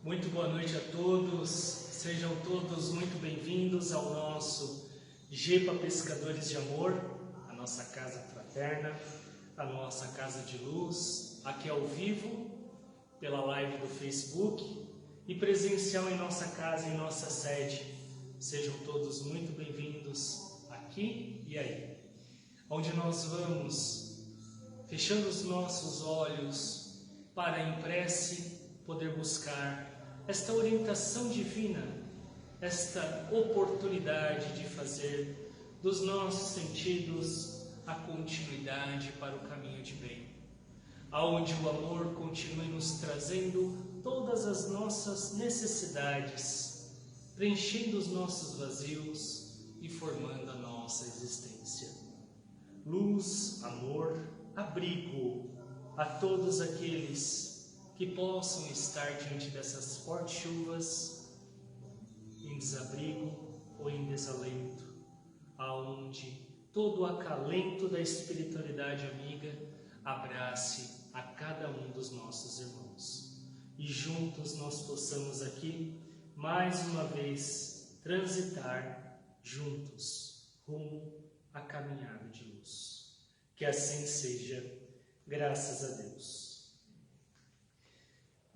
Muito boa noite a todos, sejam todos muito bem-vindos ao nosso GEPA Pescadores de Amor, a nossa casa fraterna, a nossa casa de luz, aqui ao vivo, pela live do Facebook e presencial em nossa casa, em nossa sede. Sejam todos muito bem-vindos aqui e aí, onde nós vamos, fechando os nossos olhos para em prece, poder buscar esta orientação divina, esta oportunidade de fazer dos nossos sentidos a continuidade para o caminho de bem, aonde o amor continue nos trazendo todas as nossas necessidades, preenchendo os nossos vazios e formando a nossa existência. Luz, amor, abrigo a todos aqueles que possam estar diante dessas fortes chuvas, em desabrigo ou em desalento, aonde todo o acalento da espiritualidade amiga abrace a cada um dos nossos irmãos. E juntos nós possamos aqui, mais uma vez, transitar juntos, rumo à caminhada de luz. Que assim seja, graças a Deus.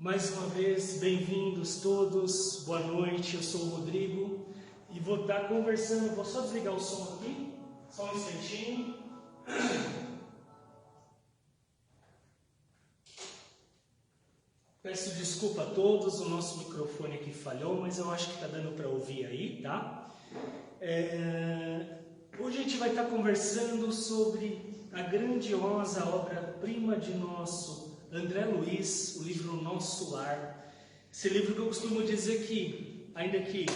Mais uma vez, bem-vindos todos, boa noite, eu sou o Rodrigo e vou estar conversando, vou só desligar o som aqui, só um instantinho. Peço desculpa a todos, o nosso microfone aqui falhou, mas eu acho que está dando para ouvir aí, tá? Hoje a gente vai estar conversando sobre a grandiosa obra-prima de nosso André Luiz, o livro Nosso Lar. Esse livro que eu costumo dizer que, ainda que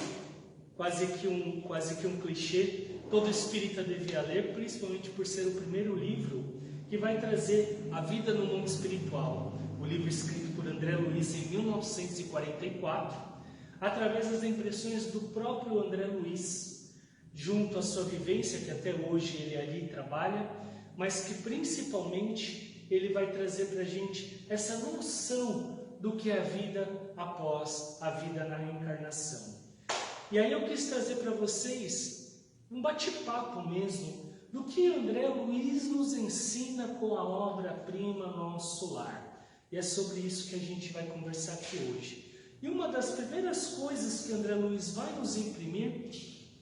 quase que um clichê, todo espírita devia ler, principalmente por ser o primeiro livro que vai trazer a vida no mundo espiritual. O livro escrito por André Luiz em 1944, através das impressões do próprio André Luiz, junto à sua vivência, que até hoje ele ali trabalha, mas que principalmente ele vai trazer para a gente essa noção do que é a vida após a vida na reencarnação. E aí eu quis trazer para vocês um bate-papo mesmo do que André Luiz nos ensina com a obra-prima Nosso Lar. E é sobre isso que a gente vai conversar aqui hoje. E uma das primeiras coisas que André Luiz vai nos imprimir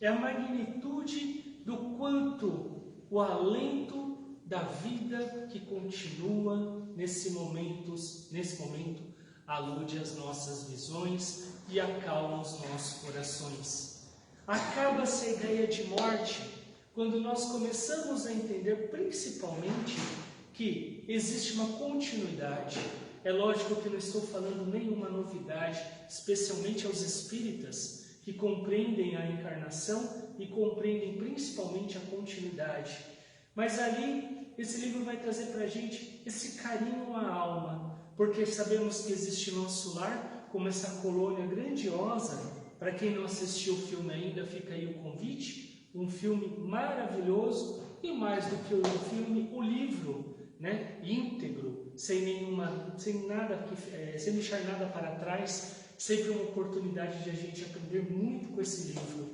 é a magnitude do quanto o alento da vida que continua nesse momento alude às nossas visões e acalma os nossos corações. Acaba-se a ideia de morte quando nós começamos a entender principalmente que existe uma continuidade. É lógico que não estou falando nenhuma novidade, especialmente aos espíritas que compreendem a encarnação e compreendem principalmente a continuidade. Mas ali, esse livro vai trazer para a gente esse carinho à alma, porque sabemos que existe Nosso Lar como essa colônia grandiosa. Para quem não assistiu o filme ainda, fica aí o convite, um filme maravilhoso, e mais do que o filme, o livro, né, íntegro, sem deixar nada para trás, sempre uma oportunidade de a gente aprender muito com esse livro,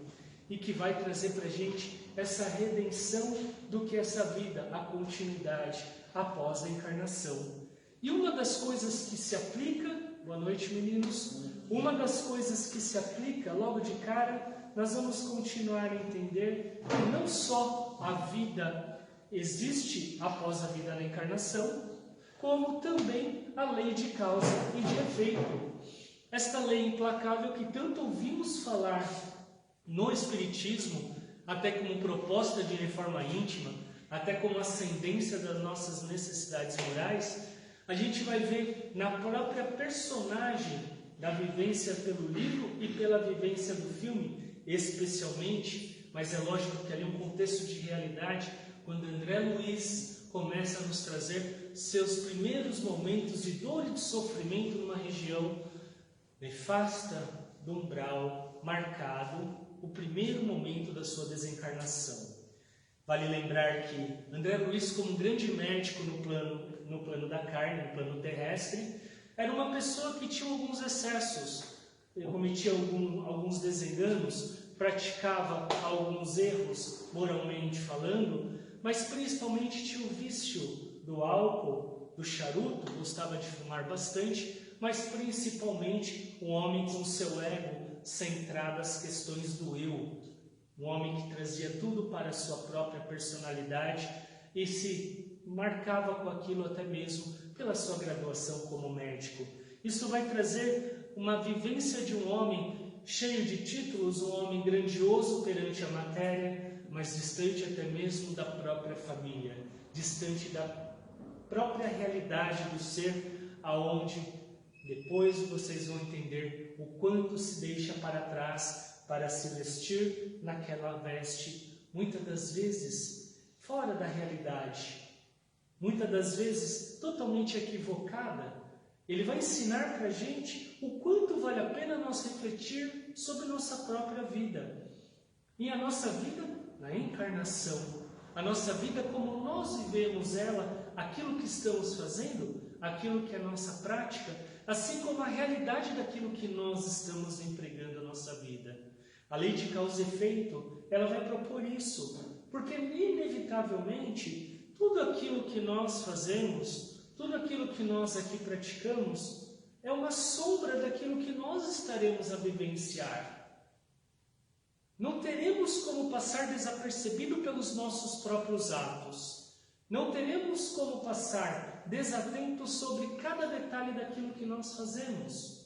e que vai trazer para a gente essa redenção do que é essa vida, a continuidade após a encarnação. E uma das coisas que se aplica, boa noite meninos, uma das coisas que se aplica logo de cara, nós vamos continuar a entender que não só a vida existe após a vida na encarnação, como também a lei de causa e de efeito. Esta lei implacável que tanto ouvimos falar no Espiritismo, até como proposta de reforma íntima, até como ascendência das nossas necessidades morais, a gente vai ver na própria personagem da vivência pelo livro e pela vivência do filme, especialmente, mas é lógico que ali um contexto de realidade, quando André Luiz começa a nos trazer seus primeiros momentos de dor e de sofrimento numa região nefasta do umbral, marcado o primeiro momento da sua desencarnação. Vale lembrar que André Luiz, como um grande médico no plano da carne, no plano terrestre, Era uma pessoa que tinha alguns excessos, cometia alguns desenganos, praticava alguns erros, moralmente falando, mas principalmente tinha o vício do álcool, do charuto, gostava de fumar bastante, mas principalmente um homem com seu ego centrado nas questões do eu. Um homem que trazia tudo para a sua própria personalidade e se marcava com aquilo até mesmo pela sua graduação como médico. Isso vai trazer uma vivência de um homem cheio de títulos, um homem grandioso perante a matéria, mas distante até mesmo da própria família, distante da própria realidade do ser, aonde depois vocês vão entender o quanto se deixa para trás para se vestir naquela veste, muitas das vezes fora da realidade, muitas das vezes totalmente equivocada. Ele vai ensinar para a gente o quanto vale a pena nós refletir sobre nossa própria vida. E a nossa vida na encarnação, a nossa vida como nós vivemos ela, aquilo que estamos fazendo, aquilo que é a nossa prática, assim como a realidade daquilo que nós estamos empregando a nossa vida. A lei de causa e efeito, ela vai propor isso, porque inevitavelmente tudo aquilo que nós fazemos, tudo aquilo que nós aqui praticamos, é uma sombra daquilo que nós estaremos a vivenciar. Não teremos como passar desapercebido pelos nossos próprios atos. Não teremos como passar desatentos sobre cada detalhe daquilo que nós fazemos.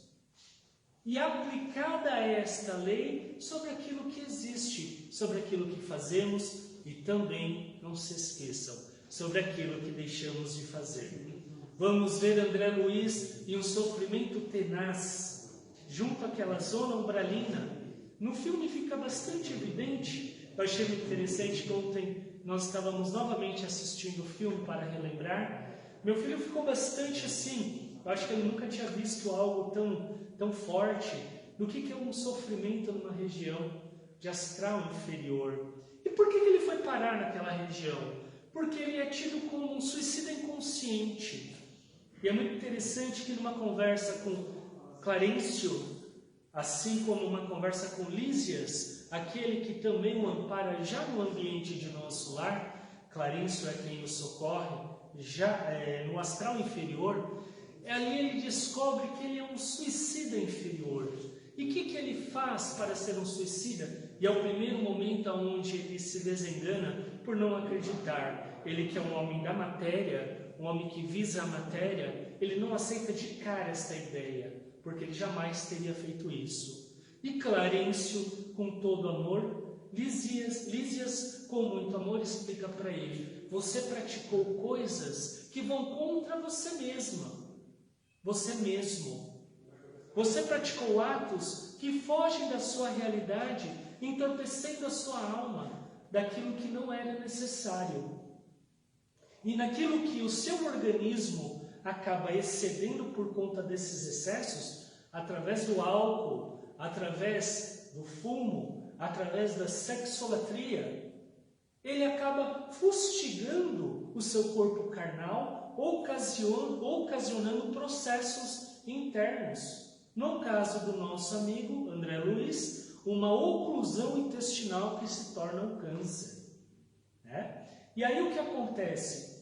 E aplicada esta lei sobre aquilo que existe, sobre aquilo que fazemos e também, não se esqueçam, sobre aquilo que deixamos de fazer. Vamos ver André Luiz em um sofrimento tenaz, junto àquela zona umbralina. No filme fica bastante evidente. Eu achei muito interessante que ontem nós estávamos novamente assistindo o filme para relembrar. Meu filho ficou bastante assim. Eu acho que ele nunca tinha visto algo tão forte do que é um sofrimento numa região de astral inferior. E por que ele foi parar naquela região? Porque ele é tido como um suicida inconsciente. E é muito interessante que numa conversa com Clarencio, assim como uma conversa com Lísias, aquele que também o ampara já no ambiente de nosso lar, Clarencio é quem o socorre, já no astral inferior, ali ele descobre que ele é um suicida inferior. E o que ele faz para ser um suicida? E é o primeiro momento onde ele se desengana por não acreditar. Ele que é um homem da matéria, um homem que visa a matéria, ele não aceita de cara esta ideia, porque ele jamais teria feito isso. E Clarencio, com todo amor, Lísias, com muito amor, explica para ele: você praticou coisas que vão contra você mesma, você mesmo. Você praticou atos que fogem da sua realidade, entorpecendo a sua alma daquilo que não era necessário. E naquilo que o seu organismo acaba excedendo por conta desses excessos, através do álcool, através do fumo, através da sexolatria, ele acaba fustigando o seu corpo carnal, ocasionando processos internos. No caso do nosso amigo André Luiz, uma oclusão intestinal que se torna um câncer. Né? E aí o que acontece?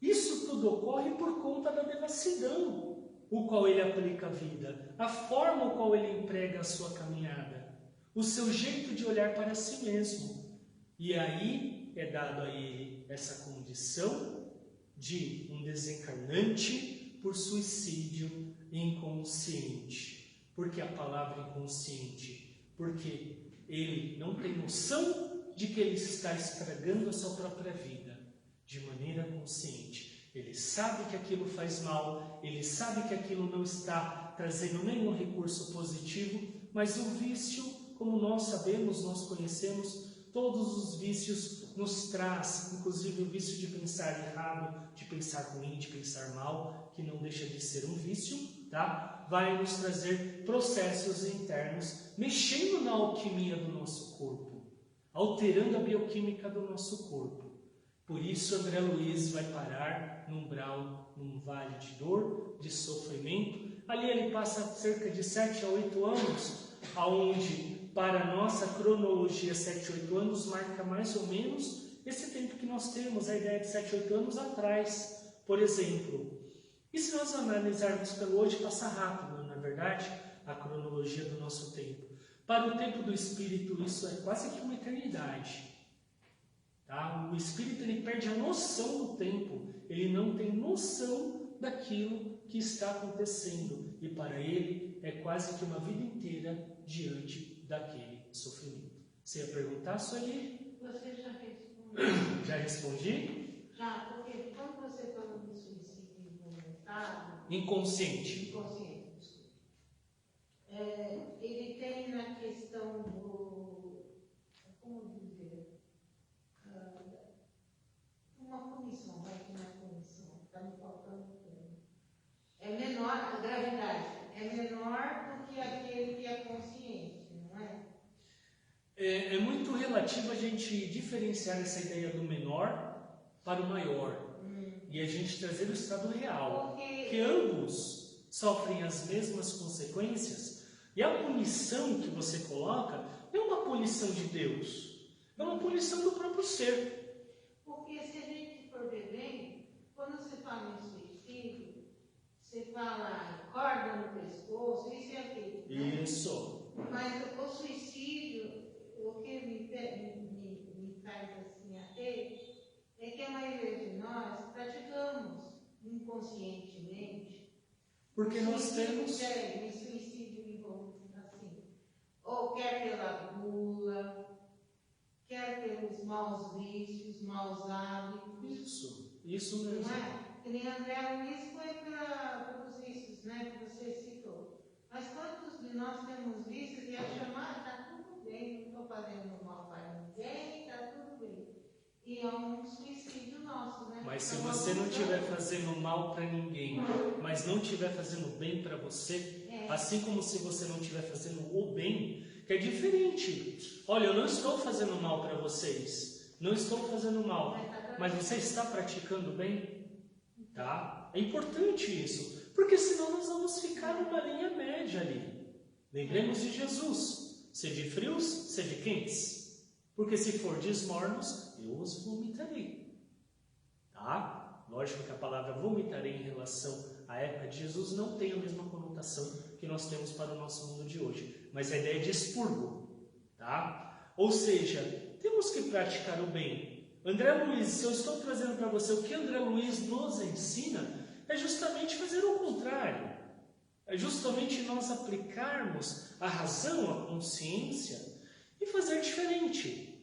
Isso tudo ocorre por conta da devassidão, o qual ele aplica a vida, a forma o qual ele emprega a sua caminhada, o seu jeito de olhar para si mesmo. E aí é dado a ele essa condição de um desencarnante por suicídio inconsciente. Por que a palavra inconsciente? Porque ele não tem noção de que ele está estragando a sua própria vida de maneira consciente. Ele sabe que aquilo faz mal, ele sabe que aquilo não está trazendo nenhum recurso positivo, mas o vício, como nós sabemos, nós conhecemos, todos os vícios nos traz, inclusive o vício de pensar errado, de pensar ruim, de pensar mal, que não deixa de ser um vício, tá? Vai nos trazer processos internos, mexendo na alquimia do nosso corpo, alterando a bioquímica do nosso corpo. Por isso, André Luiz vai parar num umbral, num vale de dor, de sofrimento. Ali ele passa cerca de 7 a 8 anos, aonde, para a nossa cronologia, 7 a 8 anos marca mais ou menos esse tempo que nós temos, a ideia de 7 a 8 anos atrás, por exemplo. E se nós analisarmos pelo hoje, passa rápido, não é verdade? A cronologia do nosso tempo. Para o tempo do Espírito, isso é quase que uma eternidade. Tá? O Espírito ele perde a noção do tempo, ele não tem noção daquilo que está acontecendo. E para ele é quase que uma vida inteira diante daquele sofrimento. Você ia perguntar, Sueli? Você já respondeu. Já respondi? Já, porque quando você falou de suicídio involuntário, Inconsciente. ele tem na questão do, como dizer, uma punição, vai que não é punição, está me faltando o termo. É menor, a gravidade é menor do que aquele que é consciente, não é? É muito relativo a gente diferenciar essa ideia do menor para o maior. E a gente trazer o estado real. Porque ambos sofrem as mesmas consequências. E a punição que você coloca não é uma punição de Deus. É uma punição do próprio ser. Porque se a gente for ver bem, quando você fala em suicídio, você fala corda no pescoço, isso e aquilo. Né? Isso. Mas o suicídio, o que me faz assim até, é que a maioria de nós praticamos inconscientemente. Porque nós temos... suicídio assim, ou quer pela gula, quer pelos maus vícios, maus hábitos. Isso mesmo. Não é? Que nem André Luiz foi pelos vícios, né, que você citou. Mas quantos de nós temos vícios e achamos, está tudo bem, não estou fazendo mal para ninguém, está tudo bem. E é um suicídio nosso, né? Mas se você não estiver fazendo mal para ninguém, mas não estiver fazendo bem para você, assim como se você não estiver fazendo o bem, que é diferente. Olha, eu não estou fazendo mal para vocês, não estou fazendo mal, mas você está praticando bem? Tá? É importante isso, porque senão nós vamos ficar numa linha média ali. Lembremos de Jesus, sede frios, sede quentes. Porque se fordes mornos, eu os vomitarei. Tá? Lógico que a palavra vomitarei em relação à época de Jesus não tem a mesma conotação que nós temos para o nosso mundo de hoje. Mas a ideia é de expurgo. Tá? Ou seja, temos que praticar o bem. André Luiz, se eu estou trazendo para você o que André Luiz nos ensina, é justamente fazer o contrário. É justamente nós aplicarmos a razão, a consciência, e fazer diferente.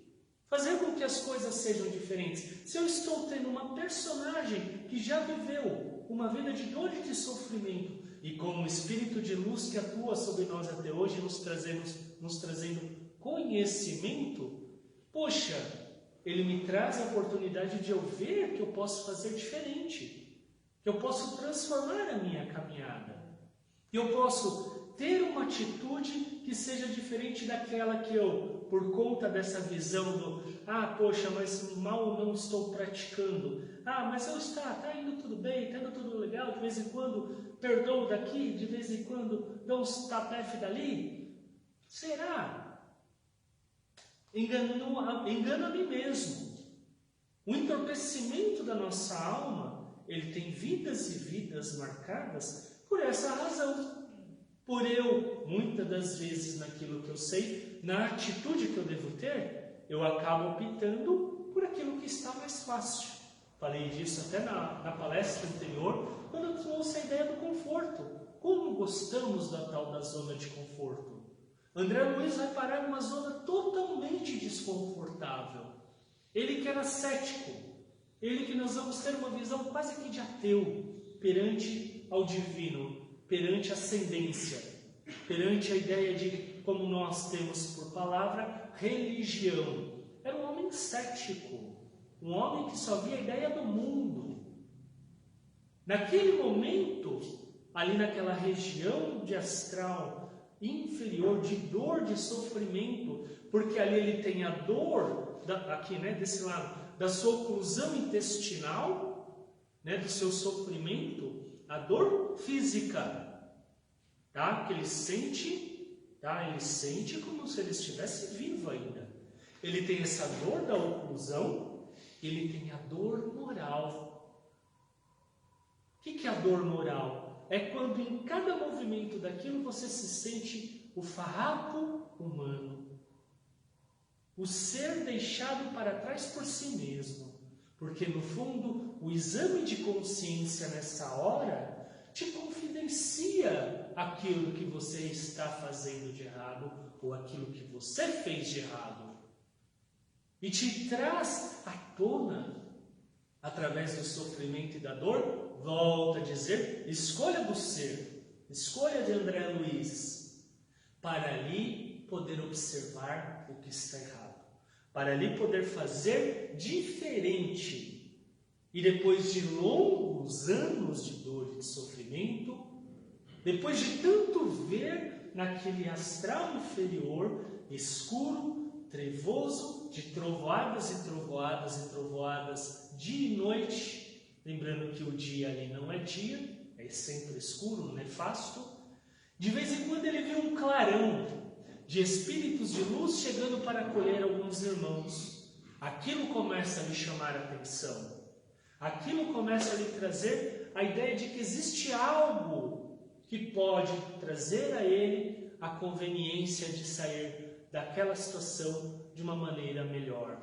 Fazer com que as coisas sejam diferentes. Se eu estou tendo uma personagem que já viveu uma vida de dor e de sofrimento, e como o Espírito de luz que atua sobre nós até hoje, nos trazendo conhecimento, poxa, ele me traz a oportunidade de eu ver que eu posso fazer diferente, que eu posso transformar a minha caminhada, que eu posso ter uma atitude que seja diferente daquela que eu, por conta dessa visão do, poxa, mas mal não estou praticando, mas eu está indo tudo bem, está indo tudo legal, de vez em quando perdoo daqui, de vez em quando dou uns tapef dali, será? Engano a mim mesmo. O entorpecimento da nossa alma, ele tem vidas e vidas marcadas por essa razão. Por eu, muitas das vezes, naquilo que eu sei, na atitude que eu devo ter, eu acabo optando por aquilo que está mais fácil. Falei disso até na palestra anterior, quando eu trouxe a ideia do conforto. Como gostamos da tal da zona de conforto? André Luiz vai parar numa zona totalmente desconfortável. Ele que era cético, ele que nós vamos ter uma visão quase que de ateu perante ao divino, perante a ascendência, perante a ideia de, como nós temos por palavra, religião. Era um homem cético, um homem que só via a ideia do mundo. Naquele momento, ali naquela região de astral inferior, de dor, de sofrimento, porque ali ele tem a dor, aqui, né, desse lado, da sua oclusão intestinal, né, do seu sofrimento, a dor física, tá? Que ele sente, tá? Ele sente como se ele estivesse vivo ainda. Ele tem essa dor da oclusão, ele tem a dor moral. O que é a dor moral? É quando em cada movimento daquilo você se sente o farrapo humano, o ser deixado para trás por si mesmo, porque no fundo o exame de consciência nessa hora te confidencia aquilo que você está fazendo de errado ou aquilo que você fez de errado e te traz à tona, através do sofrimento e da dor. Volta a dizer, escolha do ser, escolha de André Luiz, para ali poder observar o que está errado, para ali poder fazer diferente. E depois de longos anos de dor e de sofrimento, depois de tanto ver naquele astral inferior, escuro, trevoso, de trovoadas e trovoadas e trovoadas, dia e noite, lembrando que o dia ali não é dia, é sempre escuro, nefasto. De vez em quando ele vê um clarão de espíritos de luz chegando para acolher alguns irmãos. Aquilo começa a lhe chamar a atenção. Aquilo começa a lhe trazer a ideia de que existe algo que pode trazer a ele a conveniência de sair daquela situação de uma maneira melhor.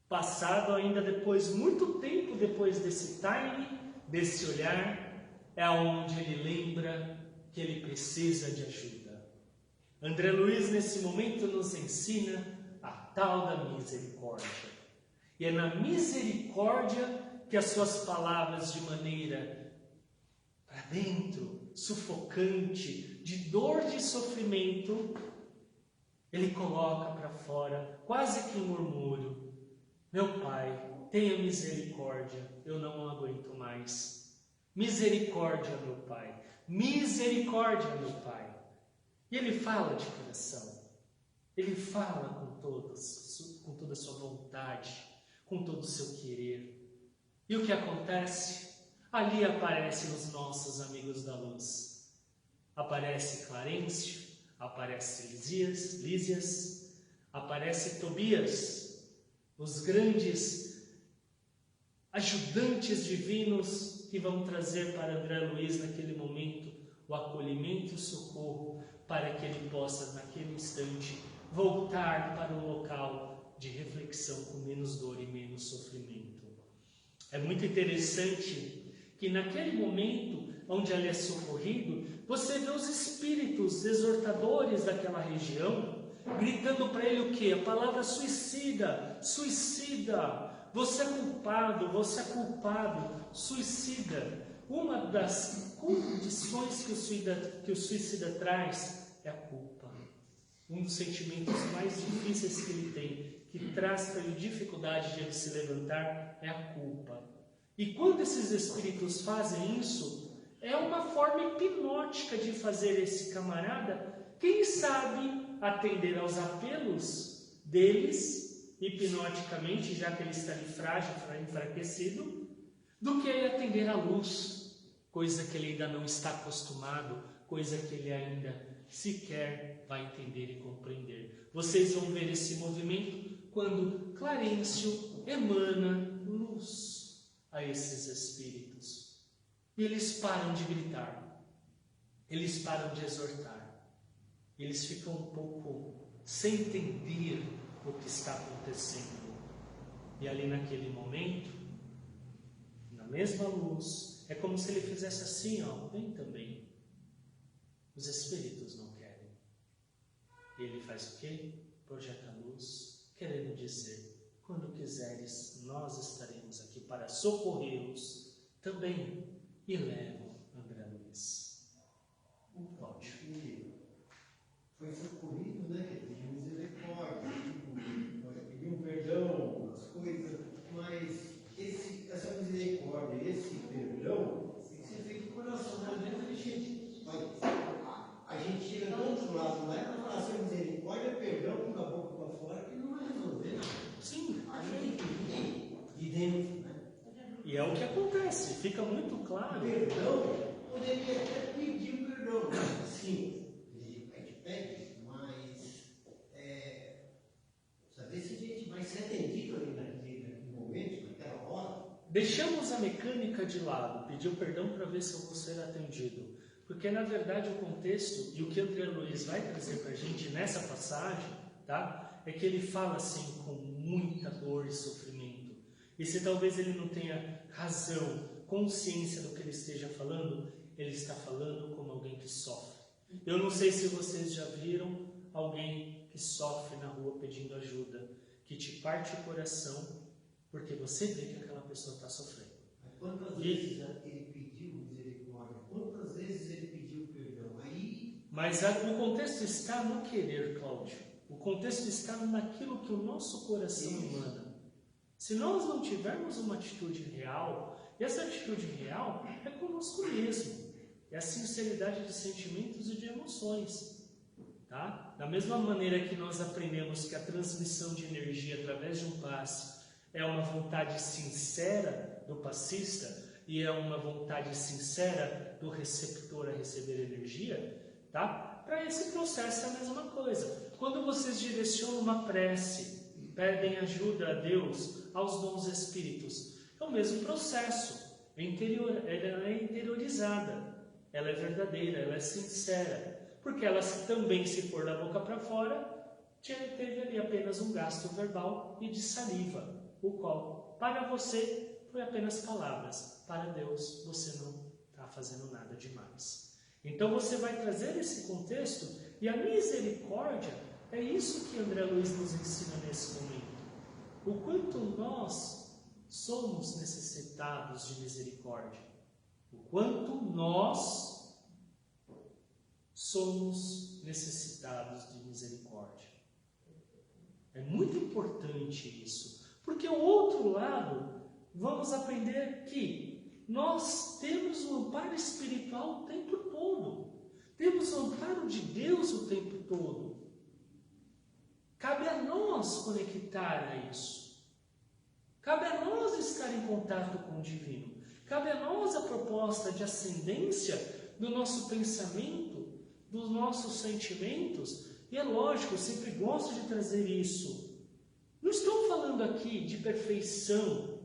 Passado ainda depois, muito tempo depois desse time, desse olhar, é onde ele lembra que ele precisa de ajuda. André Luiz, nesse momento, nos ensina a tal da misericórdia. E é na misericórdia que as suas palavras, de maneira para dentro, sufocante, de dor, de sofrimento, ele coloca para fora, quase que um murmúrio: meu Pai, tenha misericórdia, eu não aguento mais. Misericórdia, meu Pai. Misericórdia, meu Pai. E ele fala de coração. Ele fala com toda a sua vontade, com todo o seu querer. E o que acontece? Ali aparecem os nossos amigos da luz. Aparece Clarencio, aparece Lísias, aparece Tobias, os grandes ajudantes divinos que vão trazer para André Luiz naquele momento o acolhimento e o socorro, para que ele possa naquele instante voltar para um local de reflexão com menos dor e menos sofrimento. É muito interessante que naquele momento onde ele é socorrido, você vê os espíritos exortadores daquela região gritando para ele o quê? A palavra suicida, suicida, você é culpado, suicida. Uma das condições que o suicida traz é a culpa. Um dos sentimentos mais difíceis que ele tem, que traz para ele dificuldade de ele se levantar, é a culpa. E quando esses espíritos fazem isso, é uma forma hipnótica de fazer esse camarada, quem sabe, atender aos apelos deles, hipnoticamente, já que ele está ali frágil, enfraquecido, do que ele atender à luz, coisa que ele ainda não está acostumado, coisa que ele ainda sequer vai entender e compreender. Vocês vão ver esse movimento quando Clarencio emana luz a esses espíritos. E eles param de gritar, eles param de exortar, eles ficam um pouco sem entender o que está acontecendo. E ali naquele momento, na mesma luz, é como se ele fizesse assim, ó, vem também. Os espíritos não querem. E ele faz o quê? Projeta a luz, querendo dizer, quando quiseres, nós estaremos aqui para socorrê-los também. E levam André Luiz. Cláudio. Foi socorrido, né? Pediu misericórdia, pediu perdão, as coisas, mas essa misericórdia, esse perdão, tem que ser feito de coração, não adianta a gente chega do outro lado lá e vai falar assim, misericórdia, perdão, com a boca para fora, que não vai resolver nada. Sim. A gente tem que fica muito claro. Perdão, poderia até pedir o perdão. Sim, pede, mas saber se a gente vai ser atendido ali naquele momento, naquela hora. Deixamos a mecânica de lado, pedir perdão para ver se eu vou ser atendido. Porque na verdade o contexto, e o que André Luiz vai trazer para a gente nessa passagem, tá? É que ele fala assim com muita dor e sofrimento. E se talvez ele não tenha razão, consciência do que ele esteja falando, ele está falando como alguém que sofre. Eu não sei se vocês já viram alguém que sofre na rua pedindo ajuda, que te parte o coração, porque você vê que aquela pessoa está sofrendo. Mas quantas vezes ele pediu misericórdia? Quantas vezes ele pediu perdão? Mas o contexto está no querer, Cláudio. O contexto está naquilo que o nosso coração emana. Se nós não tivermos uma atitude real, e essa atitude real é conosco mesmo. É a sinceridade de sentimentos e de emoções. Tá? Da mesma maneira que nós aprendemos que a transmissão de energia através de um passe é uma vontade sincera do passista e é uma vontade sincera do receptor a receber energia, tá? Para esse processo é a mesma coisa. Quando vocês direcionam uma prece, pedem ajuda a Deus, aos dons espíritos, é o mesmo processo. Ela é interiorizada, ela é verdadeira, ela é sincera. Porque ela também, se for da boca para fora, teve ali apenas um gasto verbal e de saliva, o qual, para você, foi apenas palavras. Para Deus, você não está fazendo nada demais. Então você vai trazer esse contexto, e a misericórdia é isso que André Luiz nos ensina nesse momento. O quanto nós somos necessitados de misericórdia. O quanto nós somos necessitados de misericórdia. É muito importante isso, porque o outro lado, vamos aprender que nós temos o amparo espiritual o tempo todo, temos o amparo de Deus o tempo todo. Cabe a nós conectar a isso, cabe a nós estar em contato com o divino, cabe a nós a proposta de ascendência do nosso pensamento, dos nossos sentimentos, e é lógico, eu sempre gosto de trazer isso. Não estou falando aqui de perfeição,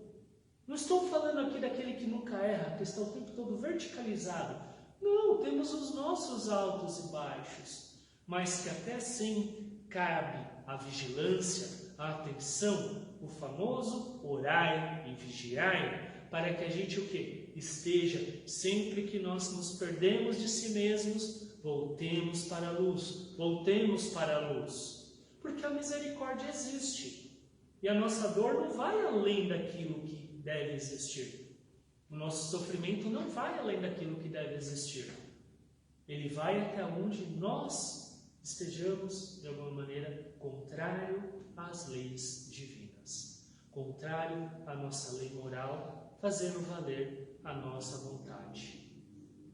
não estou falando aqui daquele que nunca erra, que está o tempo todo verticalizado. Não, temos os nossos altos e baixos, mas que até sim cabe a vigilância, a atenção, o famoso orai e vigiai, para que a gente o quê? Esteja, sempre que nós nos perdemos de si mesmos, voltemos para a luz, voltemos para a luz, porque a misericórdia existe, e a nossa dor não vai além daquilo que deve existir, o nosso sofrimento não vai além daquilo que deve existir, ele vai até onde nós estejamos, de alguma maneira, contrário às leis divinas, contrário à nossa lei moral, fazendo valer a nossa vontade.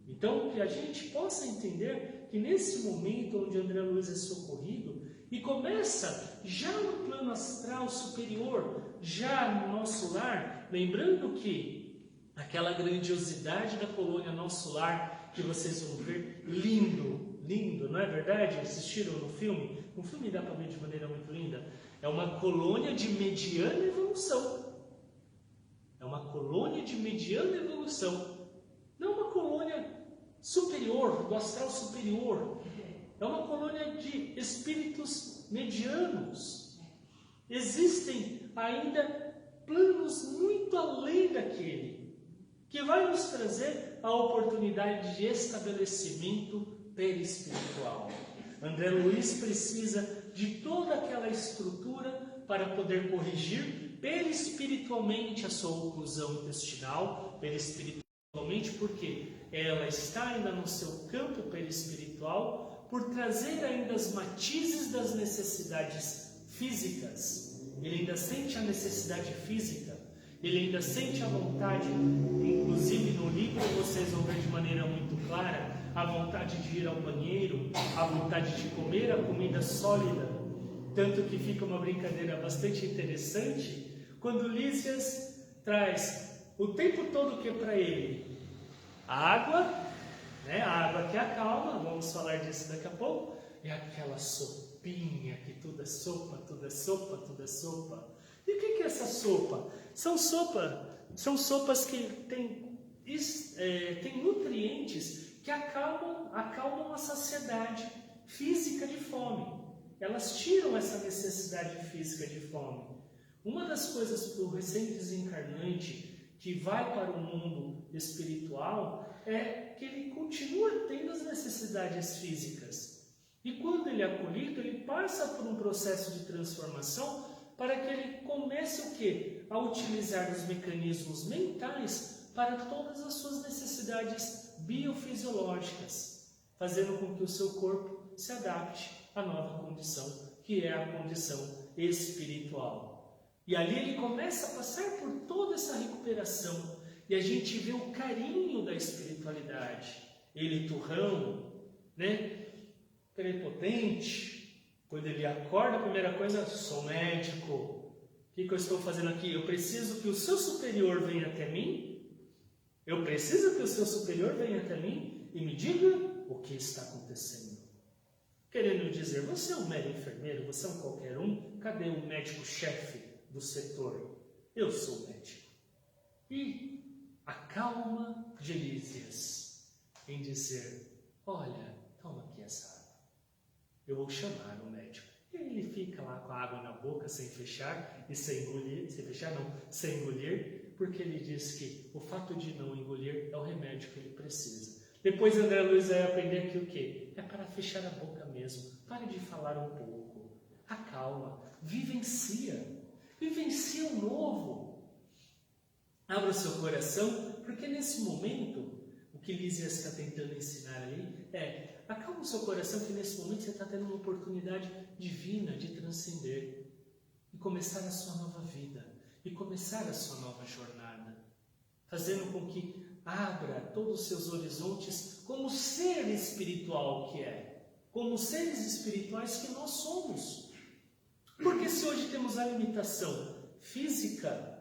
Então, que a gente possa entender que nesse momento onde André Luiz é socorrido, e começa já no plano astral superior, já no nosso lar, lembrando que aquela grandiosidade da colônia Nosso Lar, que vocês vão ver, lindo, não é verdade? Assistiram no filme? No filme dá para ver de maneira muito linda. É uma colônia de mediana evolução. É uma colônia de mediana evolução. Não uma colônia superior, do astral superior. É uma colônia de espíritos medianos. Existem ainda planos muito além daquele, que vai nos trazer a oportunidade de estabelecimento perispiritual. André Luiz precisa de toda aquela estrutura para poder corrigir perispiritualmente a sua oclusão intestinal, perispiritualmente porque ela está ainda no seu campo perispiritual, por trazer ainda as matizes das necessidades físicas. Ele ainda sente a necessidade física, ele ainda sente a vontade, inclusive no livro vocês vão ver de maneira muito clara, a vontade de ir ao banheiro, a vontade de comer a comida sólida, tanto que fica uma brincadeira bastante interessante, quando Lísias traz O tempo todo que é para ele? A água, né? A água que acalma, vamos falar disso daqui a pouco, é aquela sopinha que tudo é sopa, tudo é sopa, tudo é sopa. E o que é essa sopa? São sopas que têm nutrientes que acalmam a saciedade física de fome. Elas tiram essa necessidade física de fome. Uma das coisas para o recém-desencarnante que vai para o mundo espiritual é que ele continua tendo as necessidades físicas. E quando ele é acolhido, ele passa por um processo de transformação para que ele comece o quê? A utilizar os mecanismos mentais para todas as suas necessidades biofisiológicas, fazendo com que o seu corpo se adapte à nova condição, que é a condição espiritual. E ali ele começa a passar por toda essa recuperação. E a gente vê o carinho da espiritualidade. Ele turrão, né? Prepotente. Quando ele acorda, a primeira coisa, sou médico. O que eu estou fazendo aqui? Eu preciso que o seu superior venha até mim. Eu preciso que o seu superior venha até mim e me diga o que está acontecendo. Querendo dizer, você é um mero enfermeiro, você é um qualquer um. Cadê o médico-chefe do setor? Eu sou médico. E a calma de Lísias em dizer, olha, toma aqui essa água. Eu vou chamar o médico. E ele fica lá com a água na boca, sem fechar e sem engolir, sem engolir, porque ele diz que o fato de não engolir é o remédio que ele precisa. Depois André Luiz vai aprender que o quê? É para fechar a boca mesmo. Pare de falar um pouco. Acalma. Vivencia o novo. Abra o seu coração, porque nesse momento, o que Lísias está tentando ensinar ali é, acalma o seu coração, que nesse momento você está tendo uma oportunidade divina de transcender e começar a sua nova vida, e começar a sua nova jornada, fazendo com que abra todos os seus horizontes como ser espiritual que é, como seres espirituais que nós somos. Porque se hoje temos a limitação física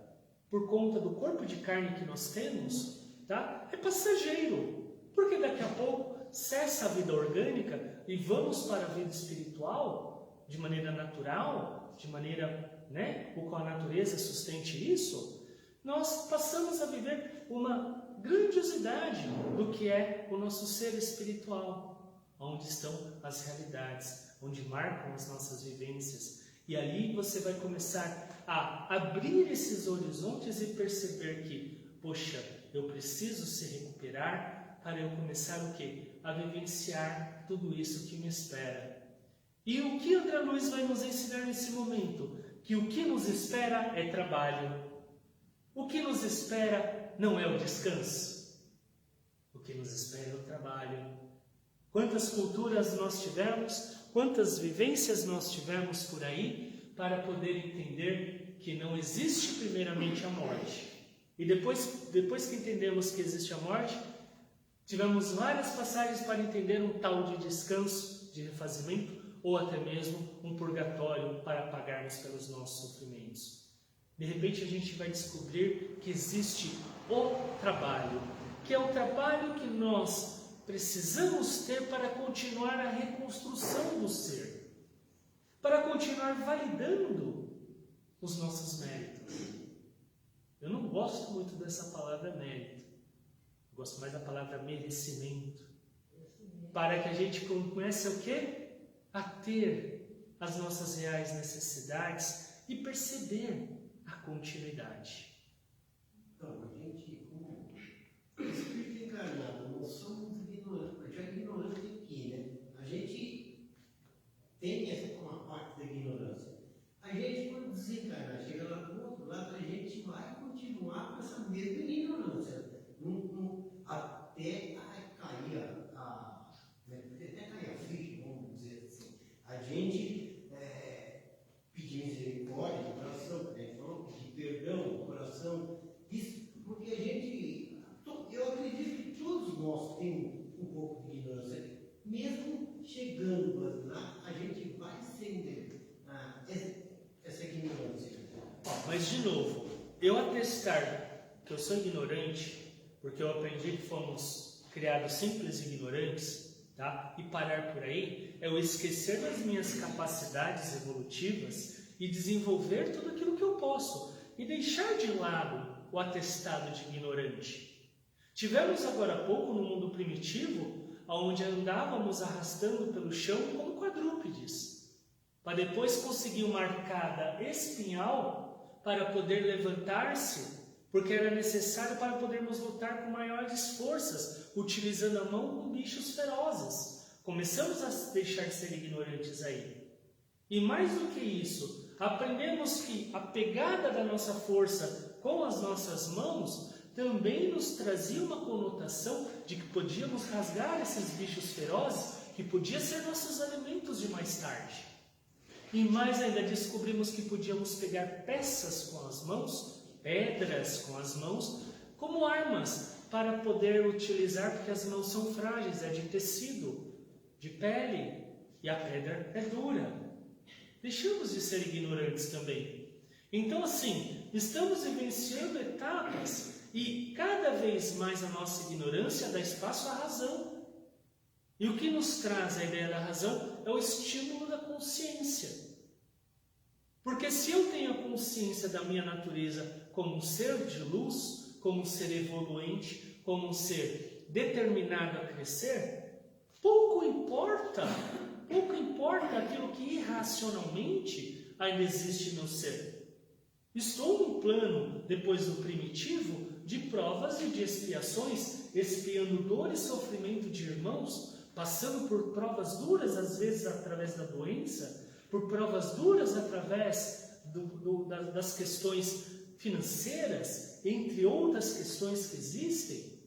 por conta do corpo de carne que nós temos, tá? É passageiro. Porque daqui a pouco cessa a vida orgânica e vamos para a vida espiritual de maneira natural, de maneira, né, com a natureza sustente isso, nós passamos a viver uma grandiosidade do que é o nosso ser espiritual, onde estão as realidades, onde marcam as nossas vivências. E ali você vai começar a abrir esses horizontes e perceber que, poxa, eu preciso se recuperar para eu começar o quê? A vivenciar tudo isso que me espera. E o que André Luiz vai nos ensinar nesse momento? Que o que nos espera é trabalho. O que nos espera não é o descanso. O que nos espera é o trabalho. Quantas culturas nós tivemos, quantas vivências nós tivemos por aí para poder entender que não existe primeiramente a morte. E depois que entendemos que existe a morte, tivemos várias passagens para entender um tal de descanso, de refazimento, ou até mesmo um purgatório para pagarmos pelos nossos sofrimentos. De repente a gente vai descobrir que existe o trabalho, que é o trabalho que nós precisamos ter para continuar a reconstrução do ser, para continuar validando os nossos méritos. Eu não gosto muito dessa palavra mérito, eu gosto mais da palavra merecimento, para que a gente comece o quê? A ter as nossas reais necessidades e perceber a continuidade. Então, a gente, como espírito encarnado, nós somos ignorantes, já ignorante aqui, né? A gente tem essa uma parte da ignorância. A gente, quando desencarnar, chega lá do outro lado, a gente vai continuar com essa mesma ignorância. Até cair até cair a ficha, vamos dizer assim. A gente pedir misericórdia do coração, pedir perdão do coração, isso, porque a gente, eu acredito que todos nós temos um pouco de ignorância, mesmo chegando lá, a gente vai sendo essa ignorância. Mas de novo, eu atestar que eu sou ignorante, porque eu aprendi que fomos criados simples e ignorantes, tá? E parar por aí, é eu esquecer das minhas capacidades evolutivas e desenvolver tudo aquilo que eu posso, e deixar de lado o atestado de ignorante. Tivemos agora há pouco no mundo primitivo, onde andávamos arrastando pelo chão como quadrúpedes, para depois conseguir uma arcada espinhal para poder levantar-se, porque era necessário para podermos lutar com maiores forças, utilizando a mão com bichos ferozes. Começamos a deixar de ser ignorantes aí. E mais do que isso, aprendemos que a pegada da nossa força com as nossas mãos também nos trazia uma conotação de que podíamos rasgar esses bichos ferozes, que podiam ser nossos alimentos de mais tarde. E mais ainda, descobrimos que podíamos pegar peças com as mãos, pedras com as mãos, como armas para poder utilizar, porque as mãos são frágeis, é de tecido, de pele, e a pedra é dura. Deixamos de ser ignorantes também. Então, assim, estamos vivenciando etapas e cada vez mais a nossa ignorância dá espaço à razão. E o que nos traz a ideia da razão é o estímulo da consciência. Porque se eu tenho a consciência da minha natureza como um ser de luz, como um ser evoluente, como um ser determinado a crescer, pouco importa aquilo que irracionalmente ainda existe no ser. Estou num plano, depois do primitivo, de provas e de expiações, expiando dor e sofrimento de irmãos, passando por provas duras, às vezes através da doença, por provas duras através das questões financeiras, entre outras questões que existem,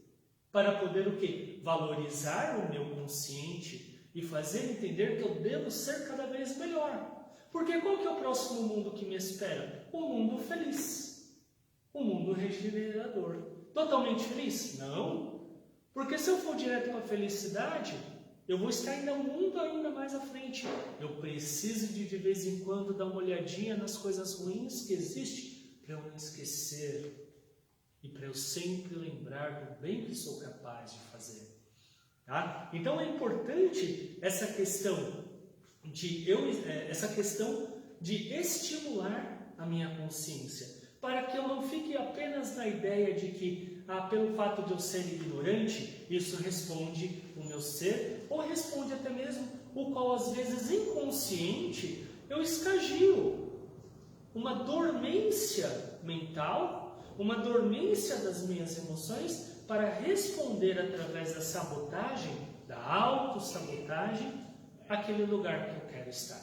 para poder o quê? Valorizar o meu consciente e fazer entender que eu devo ser cada vez melhor. Porque qual que é o próximo mundo que me espera? Um mundo feliz, um mundo regenerador. Totalmente feliz? Não. Porque se eu for direto para a felicidade, eu vou estar ainda um mundo ainda mais à frente. Eu preciso de vez em quando dar uma olhadinha nas coisas ruins que existem para eu não esquecer e para eu sempre lembrar do bem que sou capaz de fazer. Tá? Então é importante essa questão de estimular a minha consciência, para que eu não fique apenas na ideia de que, pelo fato de eu ser ignorante, isso responde o meu ser, ou responde até mesmo o qual, às vezes, inconsciente, eu escagio uma dormência mental, uma dormência das minhas emoções, para responder através da sabotagem, da autossabotagem, aquele lugar que eu quero estar,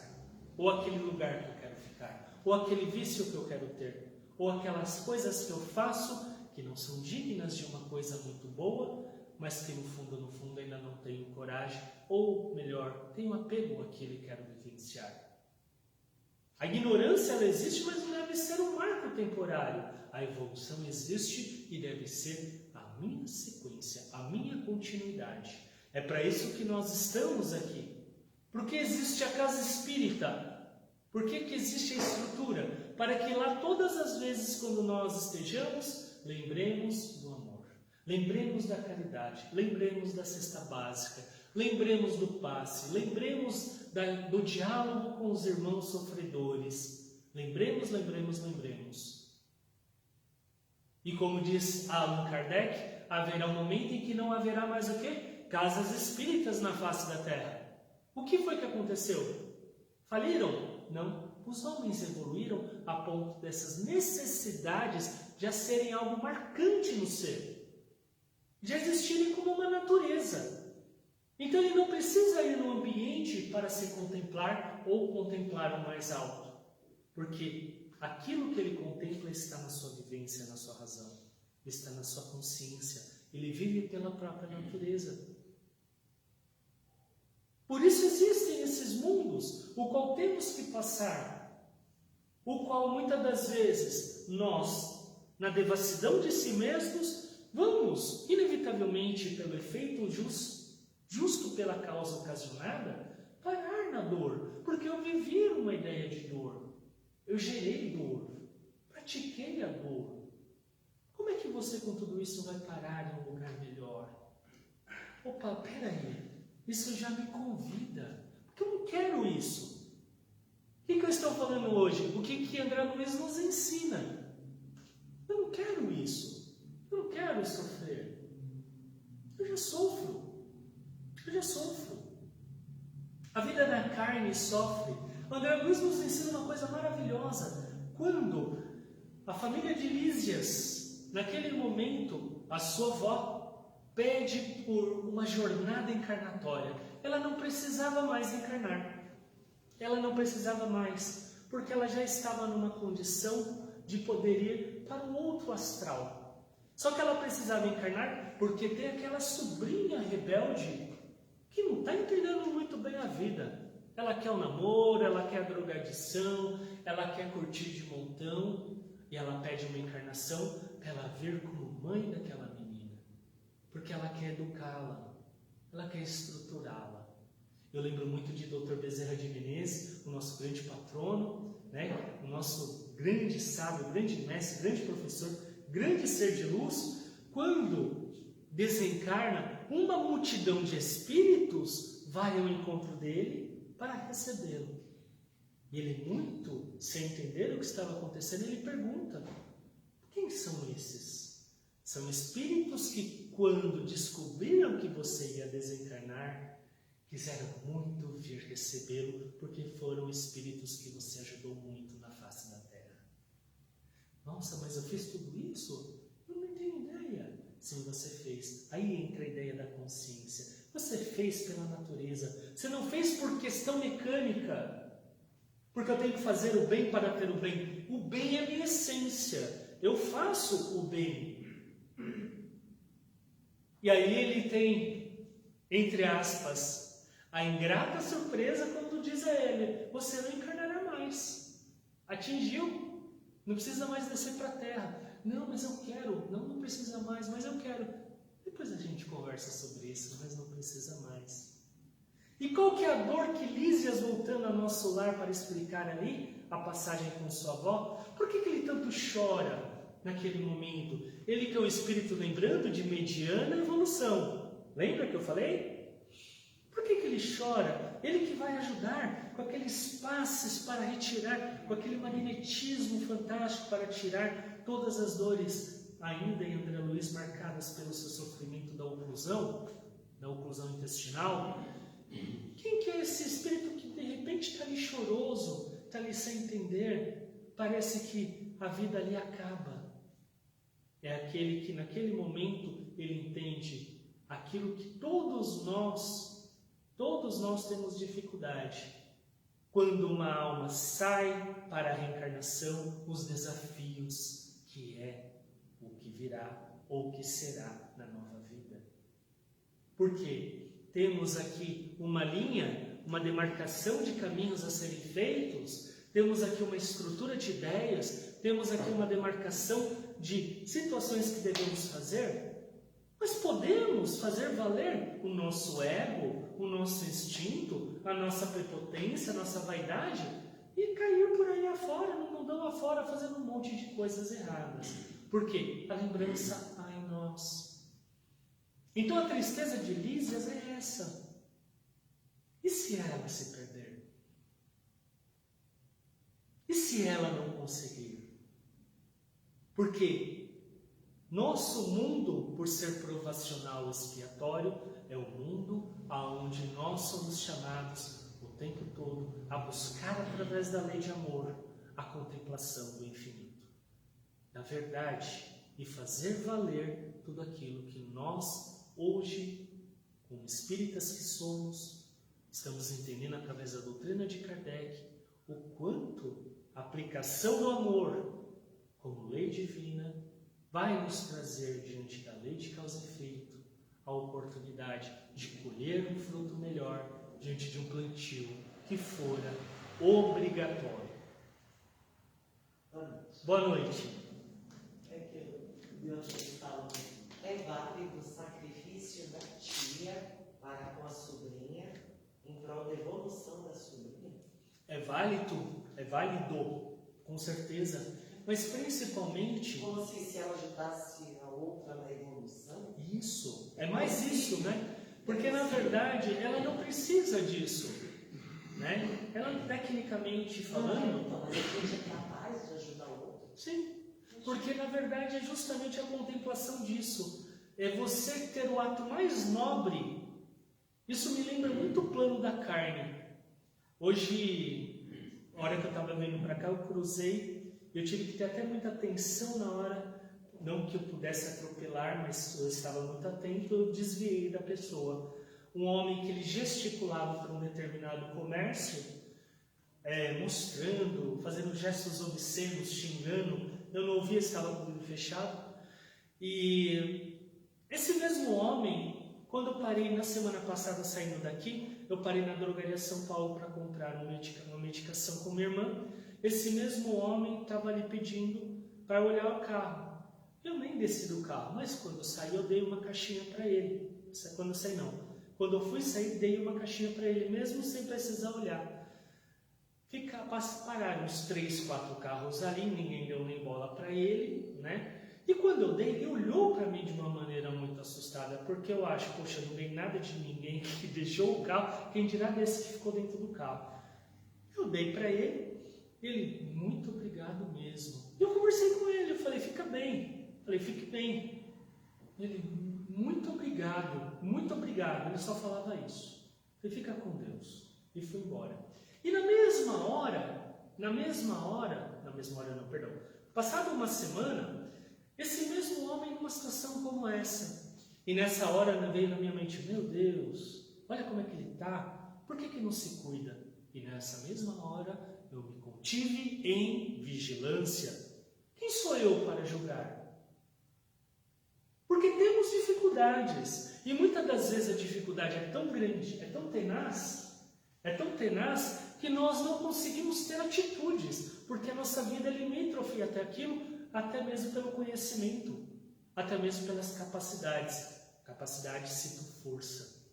ou aquele lugar que eu quero ficar, ou aquele vício que eu quero ter, ou aquelas coisas que eu faço que não são dignas de uma coisa muito boa, mas que no fundo ainda não tenho coragem, ou melhor, tenho apego àquilo que quero vivenciar. A ignorância ela existe, mas não deve ser um marco temporário. A evolução existe e deve ser a minha sequência, a minha continuidade. É para isso que nós estamos aqui. Por que existe a casa espírita? Por que existe a estrutura? Para que lá todas as vezes quando nós estejamos, lembremos do amor, lembremos da caridade, lembremos da cesta básica, lembremos do passe, lembremos do diálogo com os irmãos sofredores. Lembremos. E como diz Allan Kardec, haverá um momento em que não haverá mais o quê? Casas espíritas na face da Terra. O que foi que aconteceu? Faliram? Não. Os homens evoluíram a ponto dessas necessidades já serem algo marcante no ser, de existirem como uma natureza. Então ele não precisa ir no ambiente para se contemplar ou contemplar o mais alto, porque aquilo que ele contempla está na sua vivência, na sua razão, está na sua consciência. Ele vive pela própria natureza. Por isso existem esses mundos, o qual temos que passar, o qual muitas das vezes nós, na devassidão de si mesmos, vamos, inevitavelmente, pelo efeito justo pela causa ocasionada, parar na dor, porque eu vivi uma ideia de dor, eu gerei dor, pratiquei a dor. Como é que você com tudo isso vai parar em um lugar melhor? Opa, peraí, isso já me convida, porque eu não quero isso. O que eu estou falando hoje? O que André Luiz nos ensina? Eu não quero isso, eu não quero sofrer. Eu já sofro. A vida da carne sofre. André Luiz nos ensina uma coisa maravilhosa. Quando a família de Lísias, naquele momento, a sua avó pede por uma jornada encarnatória, ela não precisava mais encarnar. Ela não precisava mais, porque ela já estava numa condição de poder ir para um outro astral. Só que ela precisava encarnar porque tem aquela sobrinha rebelde que não está entendendo muito bem a vida. Ela quer o namoro, ela quer a drogadição, ela quer curtir de montão, e ela pede uma encarnação para ela vir como mãe daquela menina, porque ela quer educá-la, ela quer estruturá-la. Eu lembro muito de Dr. Bezerra de Menezes, o nosso grande patrono, o nosso grande sábio, grande mestre, grande professor, grande ser de luz. Quando desencarna, uma multidão de espíritos vai ao encontro dele para recebê-lo. E ele, muito sem entender o que estava acontecendo, ele pergunta: quem são esses? São espíritos que, quando descobriram que você ia desencarnar, quiseram muito vir recebê-lo, porque foram espíritos que você ajudou muito na face da Terra. Nossa, mas eu fiz tudo isso? Eu não tenho ideia. Sim, você fez. Aí entra a ideia da consciência. Você fez pela natureza. Você não fez por questão mecânica. Porque eu tenho que fazer o bem para ter o bem. O bem é a minha essência. Eu faço o bem. E aí ele tem, entre aspas, a ingrata surpresa quando diz a ele: você não encarnará mais. Atingiu. Não precisa mais descer para a terra. Não, mas eu quero. Não precisa mais, mas eu quero. Depois a gente conversa sobre isso, mas não precisa mais. E qual que é a dor que Lísias, voltando ao nosso lar para explicar ali a passagem com sua avó, por que ele tanto chora naquele momento? Ele que é o espírito, lembrando, de mediana evolução. Lembra que eu falei? Por que ele chora? Ele que vai ajudar com aqueles passes para retirar, com aquele magnetismo fantástico para tirar todas as dores ainda em André Luiz marcadas pelo seu sofrimento da oclusão intestinal. Quem que é esse espírito que de repente está ali choroso, está ali sem entender? Parece que a vida ali acaba. É aquele que naquele momento ele entende aquilo que todos nós temos dificuldade. Quando uma alma sai para a reencarnação, os desafios que é o que virá ou o que será na nova vida. Por quê? Temos aqui uma linha, uma demarcação de caminhos a serem feitos, temos aqui uma estrutura de ideias, temos aqui uma demarcação de situações que devemos fazer, mas podemos fazer valer o nosso ego, o nosso instinto, a nossa prepotência, a nossa vaidade e cair por aí afora, no mundão afora, fazendo um monte de coisas erradas. Por quê? A lembrança há em nós. Então a tristeza de Lísias é essa. E se ela se perder? E se ela não conseguir? Porque nosso mundo, por ser provacional e expiatório, é o mundo aonde nós somos chamados o tempo todo a buscar através da lei de amor a contemplação do infinito, da verdade, e fazer valer tudo aquilo que nós hoje, como espíritas que somos, estamos entendendo através da doutrina de Kardec o quanto a aplicação do amor como lei divina vai nos trazer, diante da lei de causa e efeito, a oportunidade de colher um fruto melhor diante de um plantio que fora obrigatório. Boa noite. É que Deus fala, é válido o sacrifício da tia para com a sobrinha em prol da evolução da sobrinha? É válido, com certeza. mas principalmente... Como se ela ajudasse a outra na evolução. Isso, é mais isso, né? Porque na verdade ela não precisa disso, né? Ela tecnicamente falando... Então, mas a gente é capaz de ajudar o outro. Sim, porque na verdade é justamente a contemplação disso. É você ter o ato mais nobre. Isso me lembra muito o plano da carne. Hoje, na hora que eu estava vindo para cá, eu cruzei. Eu tive que ter até muita atenção na hora. Não que eu pudesse atropelar, mas eu estava muito atento. Eu desviei da pessoa. Um homem que ele gesticulava para um determinado comércio, mostrando, fazendo gestos obscenos, xingando. Eu não ouvia, estava com o olho fechado. E esse mesmo homem, quando eu parei na semana passada saindo daqui, eu parei na drogaria São Paulo para comprar uma medicação com minha irmã. Esse mesmo homem estava ali pedindo para olhar o carro. Eu nem desci do carro, mas quando eu saí eu dei uma caixinha para ele. Quando eu saí não. Quando eu fui sair, dei uma caixinha para ele, mesmo sem precisar olhar. Pararam uns 3, 4 carros ali, ninguém deu nem bola para ele, né? E quando eu dei, ele olhou para mim de uma maneira muito assustada, porque eu acho, poxa, não dei nada de ninguém que deixou o carro, quem dirá desse que ficou dentro do carro. Eu dei para ele, muito obrigado mesmo. Eu conversei com ele, eu falei, fica bem. Falei, fique bem. Ele, muito obrigado, muito obrigado. Ele só falava isso. Eu falei, fica com Deus. E fui embora. E na mesma hora, passada uma semana, esse mesmo homem numa situação como essa. E nessa hora veio na minha mente, meu Deus, olha como é que ele está, por que não se cuida? E nessa mesma hora eu me contive em vigilância. Quem sou eu para julgar? Porque temos dificuldades. E muitas das vezes a dificuldade é tão grande, é tão tenaz, que nós não conseguimos ter atitudes, porque a nossa vida é limítrofe até aquilo, até mesmo pelo conhecimento, até mesmo pelas capacidades. Capacidade cito força.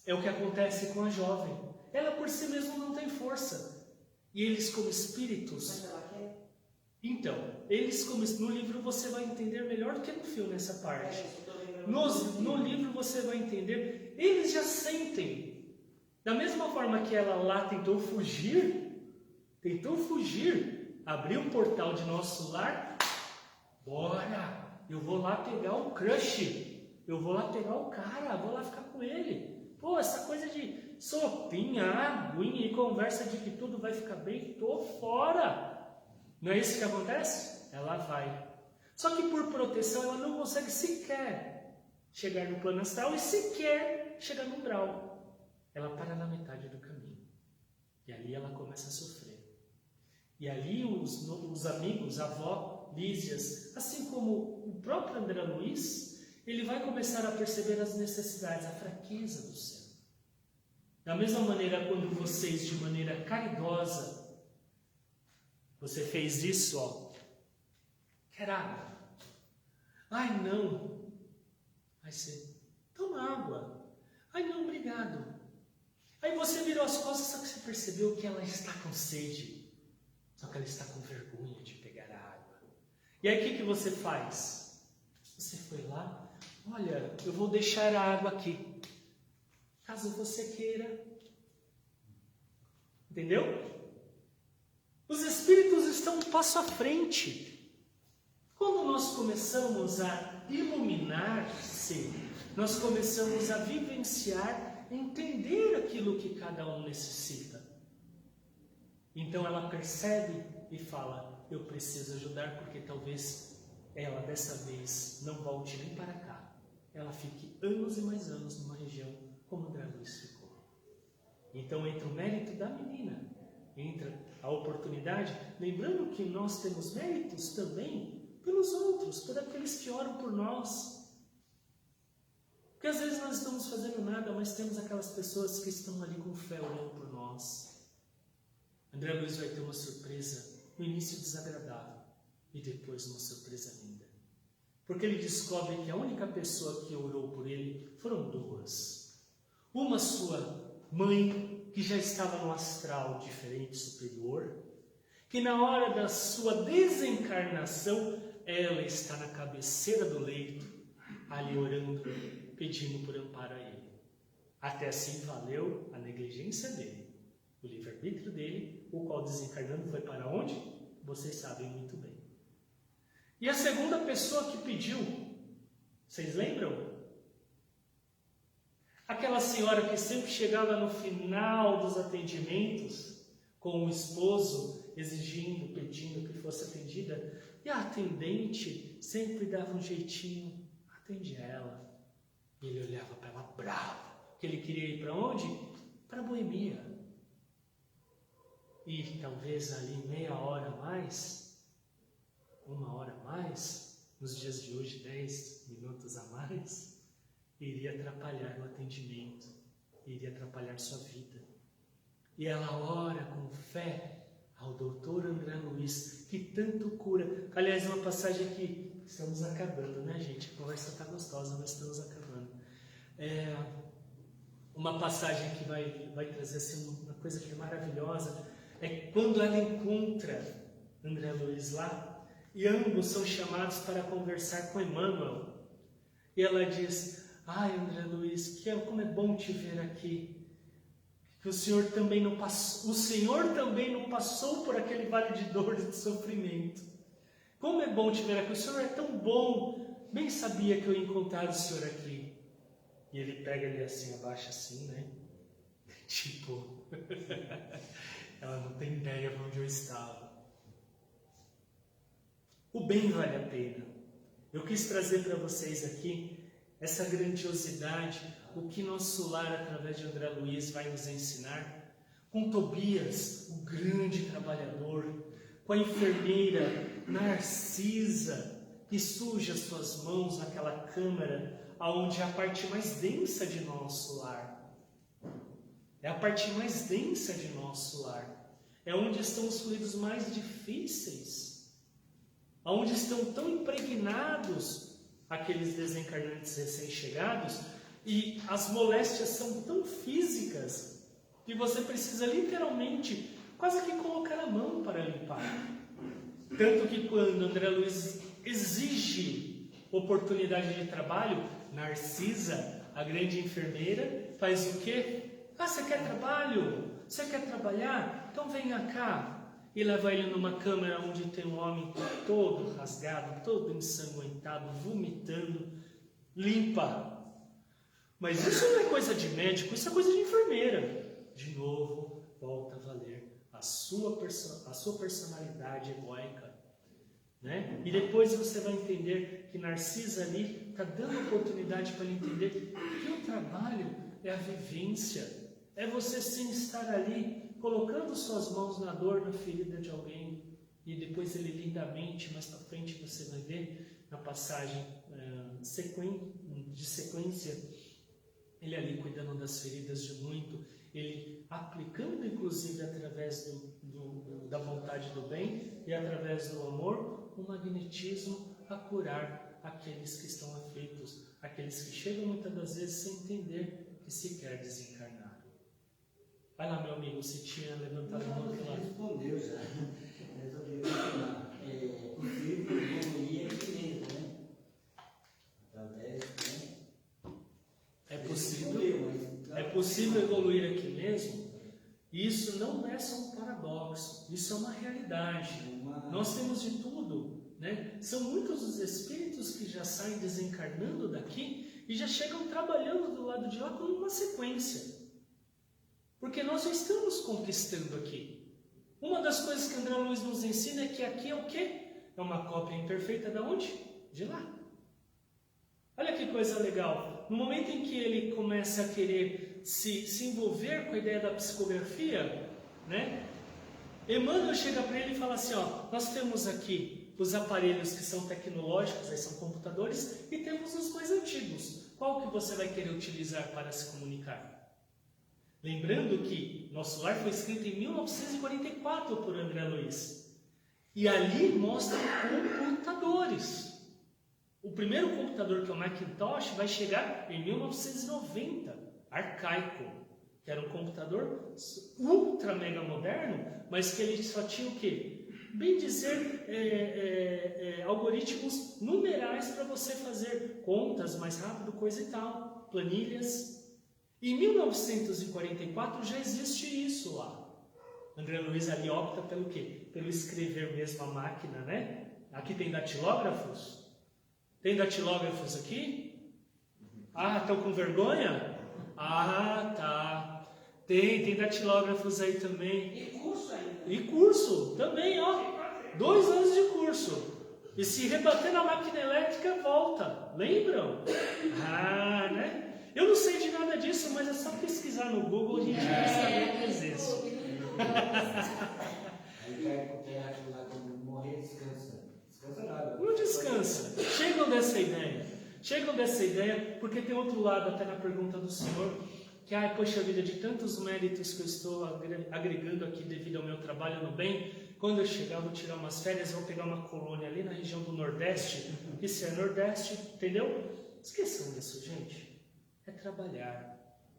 É o que acontece com a jovem. Ela por si mesma não tem força. E eles como espíritos... Mas ela quer? Então, eles como... No livro você vai entender melhor do que no filme essa parte. No livro você vai entender, eles já sentem. Da mesma forma que ela lá tentou fugir, abriu o portal de nosso lar, bora, eu vou lá pegar o crush, eu vou lá pegar o cara, vou lá ficar com ele. Pô, essa coisa de sopinha, aguinha e conversa de que tudo vai ficar bem, tô fora. Não é isso que acontece? Ela vai. Só que por proteção ela não consegue sequer chegar no plano astral e sequer chegar no umbral. Ela para na metade do caminho. E ali ela começa a sofrer. E ali os amigos, a avó, Lísias, assim como o próprio André Luiz, ele vai começar a perceber as necessidades, a fraqueza do ser. Da mesma maneira, quando vocês, de maneira caridosa, você fez isso, ó. Quer água? Ai, não. Aí você, toma água. Ai, não, obrigado. Aí você virou as costas, só que você percebeu que ela está com sede. Só que ela está com vergonha de pegar a água. E aí o que você faz? Você foi lá, olha, eu vou deixar a água aqui. Caso você queira. Entendeu? Os espíritos estão um passo à frente. Quando nós começamos a iluminar-se, nós começamos a vivenciar, entender aquilo que cada um necessita. Então ela percebe e fala, eu preciso ajudar porque talvez ela dessa vez não volte nem para cá. Ela fique anos e mais anos numa região como André Luiz ficou. Então entra o mérito da menina, entra a oportunidade, lembrando que nós temos méritos também pelos outros, por aqueles que oram por nós. Porque às vezes nós não estamos fazendo nada, mas temos aquelas pessoas que estão ali com fé olhando por nós. André Luiz vai ter uma surpresa, no início desagradável, e depois uma surpresa linda. Porque ele descobre que a única pessoa que orou por ele foram duas. Uma sua mãe, que já estava no astral diferente, superior, que na hora da sua desencarnação, ela está na cabeceira do leito, ali orando, pedindo por amparo a ele. Até assim valeu a negligência dele, o livre-arbítrio dele, o qual desencarnando foi para onde? Vocês sabem muito bem. E a segunda pessoa que pediu, vocês lembram? Aquela senhora que sempre chegava no final dos atendimentos, com o esposo exigindo, pedindo que fosse atendida, e a atendente sempre dava um jeitinho, atende ela. E ele olhava para ela bravo, que ele queria ir para onde? Para a Boemia. E talvez ali meia hora a mais, uma hora a mais, nos dias de hoje 10 minutos a mais, iria atrapalhar o atendimento, iria atrapalhar sua vida. E ela ora com fé ao doutor André Luiz, que tanto cura. Aliás, uma passagem aqui, estamos acabando, né, gente? A conversa está gostosa, mas estamos acabando. Uma passagem que vai trazer assim, uma coisa que é maravilhosa, é quando ela encontra André Luiz lá, e ambos são chamados para conversar com Emmanuel. E ela diz: ai, André Luiz, como é bom te ver aqui. Que o Senhor também não passou por aquele vale de dor e de sofrimento. Como é bom te ver aqui, o Senhor é tão bom, bem sabia que eu ia encontrar o Senhor aqui. E ele pega ele assim, abaixa assim, né? Tipo, ela não tem ideia de onde eu estava. O bem vale a pena. Eu quis trazer para vocês aqui essa grandiosidade, o que nosso lar, através de André Luiz, vai nos ensinar, com Tobias, o grande trabalhador, com a enfermeira Narcisa, que suja suas mãos naquela câmara, onde é a parte mais densa de nosso lar. É a parte mais densa de nosso lar. É onde estão os fluidos mais difíceis, onde estão tão impregnados aqueles desencarnantes recém-chegados, e as moléstias são tão físicas que você precisa literalmente quase que colocar a mão para limpar. Tanto que quando André Luiz exige oportunidade de trabalho, Narcisa, a grande enfermeira, faz o quê? Você quer trabalho? Você quer trabalhar? Então venha cá. E leva ele numa câmara onde tem um homem todo rasgado, todo ensanguentado, vomitando, limpa. Mas isso não é coisa de médico, isso é coisa de enfermeira. De novo, volta a valer a sua personalidade egóica. Né? E depois você vai entender que Narcisa ali está dando oportunidade para ele entender que o trabalho é a vivência, é você sim estar ali colocando suas mãos na dor, na ferida de alguém, e depois ele lindamente, mais para frente você vai ver na passagem de sequência, ele ali cuidando das feridas de muito, ele aplicando inclusive através da vontade do bem e através do amor, o magnetismo a curar aqueles que estão aflitos, aqueles que chegam muitas das vezes sem entender que se quer desencarnar. Vai lá, meu amigo, você tinha levantado a mão do lado. Respondeu já. Resolveu ensinar. É possível evoluir aqui mesmo, né? Através, né? É possível evoluir aqui mesmo? Isso não é só um paradoxo, isso é uma realidade. Nós temos de tudo, né? São muitos os espíritos que já saem desencarnando daqui e já chegam trabalhando do lado de lá com uma sequência. Porque nós já estamos conquistando aqui. Uma das coisas que André Luiz nos ensina é que aqui é o quê? É uma cópia imperfeita de onde? De lá. Olha que coisa legal. No momento em que ele começa a querer se envolver com a ideia da psicografia, né? Emmanuel chega para ele e fala assim, ó, nós temos aqui os aparelhos que são tecnológicos, aí são computadores, e temos os mais antigos. Qual que você vai querer utilizar para se comunicar? Lembrando que Nosso Lar foi escrito em 1944 por André Luiz. E ali mostra computadores. O primeiro computador, que é o Macintosh, vai chegar em 1990, arcaico, que era um computador ultra mega moderno, mas que ele só tinha o quê? bem dizer, algoritmos numerais para você fazer contas mais rápido, coisa e tal, planilhas. Em 1944 já existe isso lá. André Luiz ali opta pelo quê? Pelo escrever mesmo a máquina, né? Aqui tem datilógrafos? Tem datilógrafos aqui? Ah, estão com vergonha? Ah, tá. Tem datilógrafos aí também. E curso ainda. E curso também, ó. 2 anos de curso. E se rebater na máquina elétrica, volta. Lembram? Ah, né? Eu não sei de nada disso, mas é só pesquisar no Google, a gente vai saber que existe. Aí cai pro teatro lá, quando morrer, descansa. Descansa nada. Não descansa. Chegam dessa ideia, porque tem outro lado até na pergunta do Senhor, que, poxa vida, de tantos méritos que eu estou agregando aqui devido ao meu trabalho no bem, quando eu chegar, eu vou tirar umas férias, vou pegar uma colônia ali na região do Nordeste, que se é Nordeste, entendeu? Esqueçam disso, gente. É trabalhar.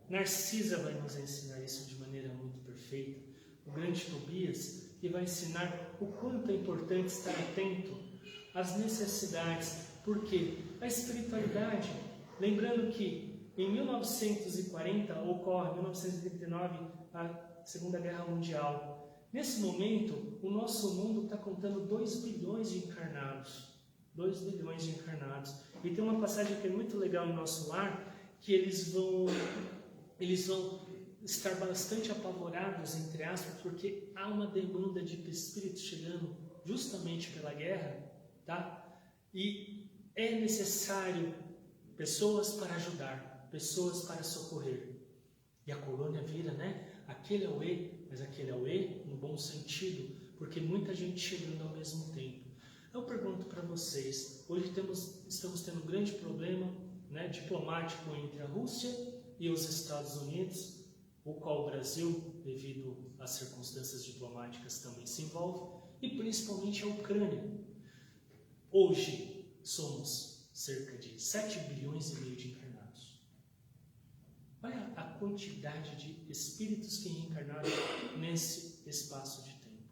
Narcisa vai nos ensinar isso de maneira muito perfeita. O grande Tobias, que vai ensinar o quanto é importante estar atento às necessidades, porque a espiritualidade, lembrando que em 1940 ocorre, em 1939, a Segunda Guerra Mundial. Nesse momento, o nosso mundo está contando 2 bilhões de encarnados. 2 bilhões de encarnados. E tem uma passagem que é muito legal no nosso lar, que eles vão estar bastante apavorados, entre aspas, porque há uma demanda de espíritos chegando justamente pela guerra, tá? E é necessário pessoas para ajudar, pessoas para socorrer. E a colônia vira, né? Aquele é o E, mas aquele é o E no bom sentido, porque muita gente chegando ao mesmo tempo. Eu pergunto para vocês, hoje estamos tendo um grande problema, né, diplomático entre a Rússia e os Estados Unidos, o qual o Brasil, devido às circunstâncias diplomáticas, também se envolve, e principalmente a Ucrânia. Hoje somos cerca de 7 bilhões e meio de encarnados. Olha a quantidade de espíritos que reencarnaram nesse espaço de tempo.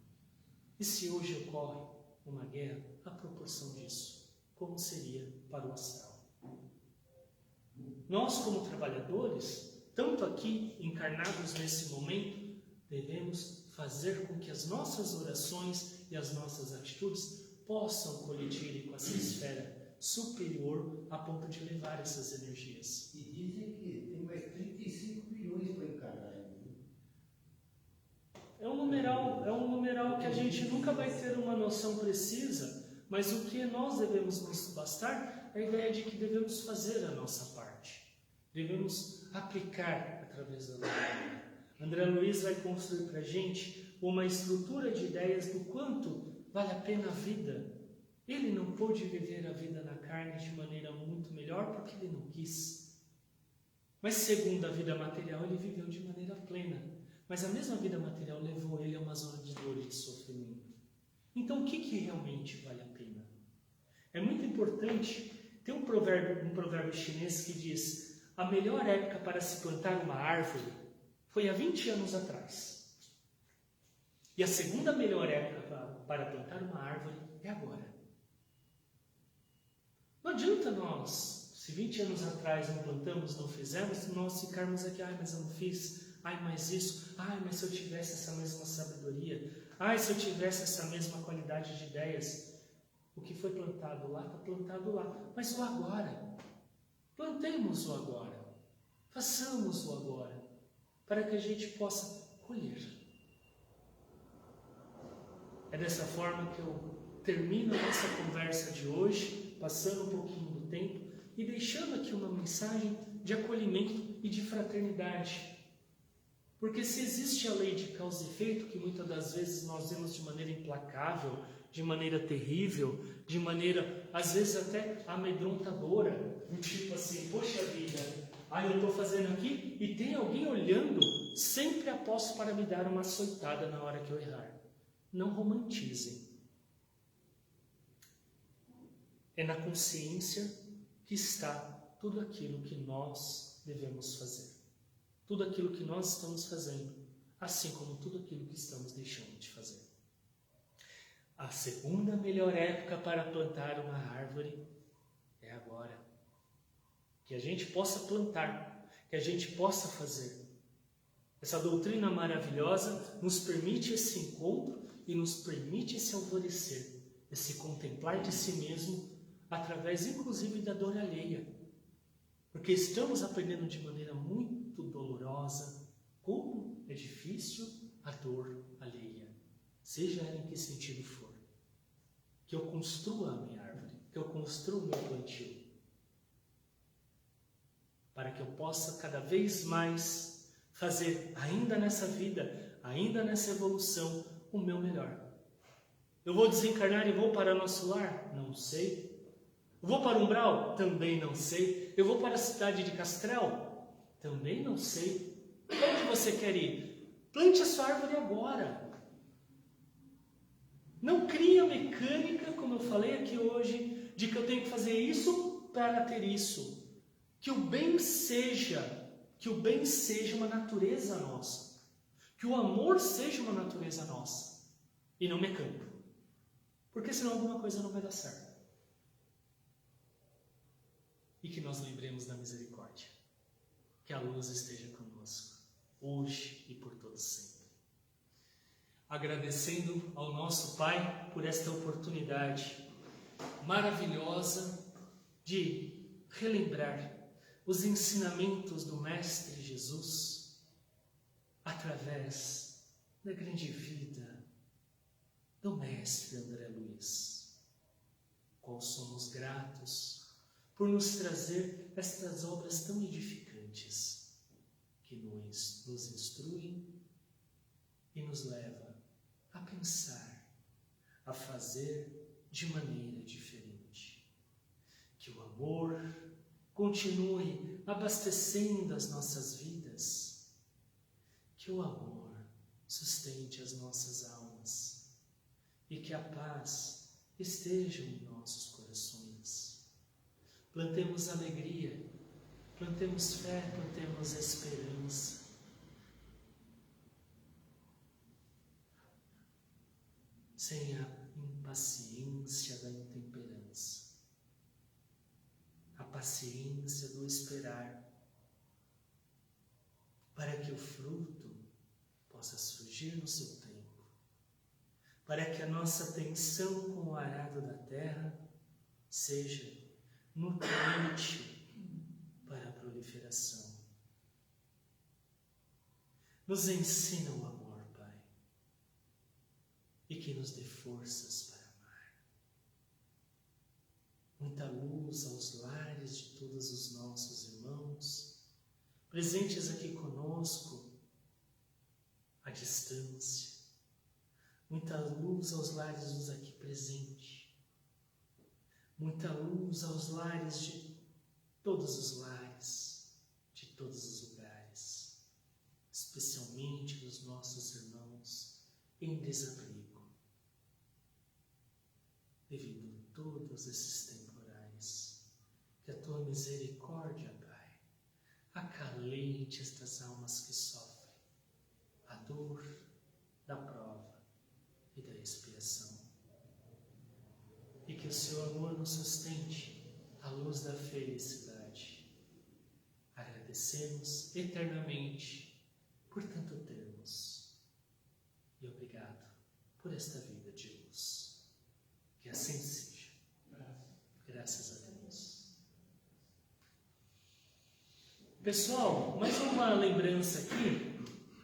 E se hoje ocorre uma guerra, a proporção disso, como seria para o astral? Nós, como trabalhadores, tanto aqui encarnados nesse momento, devemos fazer com que as nossas orações e as nossas atitudes possam colidir com essa esfera superior a ponto de levar essas energias. E dizem que tem mais 35 bilhões para encarnar. É um numeral que a gente nunca vai ter uma noção precisa, mas o que nós devemos nos bastar é a ideia de que devemos fazer a nossa parte. Devemos aplicar através da doutrina. André Luiz vai construir para a gente uma estrutura de ideias do quanto vale a pena a vida. Ele não pôde viver a vida na carne de maneira muito melhor porque ele não quis. Mas segundo a vida material, ele viveu de maneira plena. Mas a mesma vida material levou ele a uma zona de dor e de sofrimento. Então, o que realmente vale a pena? É muito importante. Tem um provérbio chinês que diz: a melhor época para se plantar uma árvore foi há 20 anos atrás. E a segunda melhor época para plantar uma árvore é agora. Não adianta nós, se 20 anos atrás não plantamos, não fizemos, nós ficarmos aqui, mas eu não fiz, mas isso, mas se eu tivesse essa mesma sabedoria, se eu tivesse essa mesma qualidade de ideias. O que foi plantado lá, está plantado lá. Mas o agora, plantemos o agora, façamos o agora, para que a gente possa colher. É dessa forma que eu termino a nossa conversa de hoje, passando um pouquinho do tempo e deixando aqui uma mensagem de acolhimento e de fraternidade. Porque se existe a lei de causa e efeito, que muitas das vezes nós vemos de maneira implacável, de maneira terrível, de maneira, às vezes até amedrontadora, do tipo assim, poxa vida, eu estou fazendo aqui e tem alguém olhando sempre após para me dar uma açoitada na hora que eu errar. Não romantizem. É na consciência que está tudo aquilo que nós devemos fazer. Tudo aquilo que nós estamos fazendo, assim como tudo aquilo que estamos deixando de fazer. A segunda melhor época para plantar uma árvore é agora. Que a gente possa plantar, que a gente possa fazer. Essa doutrina maravilhosa nos permite esse encontro e nos permite esse alvorecer, esse contemplar de si mesmo, através inclusive da dor alheia. Porque estamos aprendendo de maneira muito dolorosa como é difícil a dor alheia, seja ela em que sentido for. Que eu construa a minha árvore, que eu construa o meu plantio, para que eu possa cada vez mais fazer, ainda nessa vida, ainda nessa evolução, o meu melhor. Eu vou desencarnar e vou para nosso lar? Não sei. Eu vou para Umbral? Também não sei. Eu vou para a cidade de Castral? Também não sei. Onde você quer ir? Plante a sua árvore agora. Não crie a mecânica, como eu falei aqui hoje, de que eu tenho que fazer isso para ter isso. Que o bem seja uma natureza nossa. Que o amor seja uma natureza nossa. E não mecânico. Porque senão alguma coisa não vai dar certo. E que nós lembremos da misericórdia. Que a luz esteja conosco, hoje e por todo sempre. Agradecendo ao nosso Pai por esta oportunidade maravilhosa de relembrar os ensinamentos do Mestre Jesus através da grande vida do Mestre André Luiz. Qual somos gratos por nos trazer estas obras tão edificantes que nos instruem e nos leva a pensar, a fazer de maneira diferente. Que o amor continue abastecendo as nossas vidas. Que o amor sustente as nossas almas e que a paz esteja em nossos corações. Plantemos alegria, plantemos fé, plantemos esperança. Sem a impaciência da intemperança, a paciência do esperar, para que o fruto possa surgir no seu tempo, para que a nossa atenção com o arado da terra seja nutriente para a proliferação. Nos ensina o amor, Pai, e que nos dê forças para amar. Muita luz aos lares de todos os nossos irmãos, presentes aqui conosco, à distância. Muita luz aos lares dos aqui presentes. Muita luz aos lares de todos os lares, de todos os lugares, especialmente dos nossos irmãos em desabrigo, devido a todos esses temporais. Que a tua misericórdia, Pai, acalente estas almas que sofrem a dor da prova e da expiação. E que o seu amor nos sustente à luz da felicidade. Agradecemos eternamente por tanto termos. E obrigado por esta vida de luz. Que assim seja. Graças a Deus. Pessoal, mais uma lembrança aqui.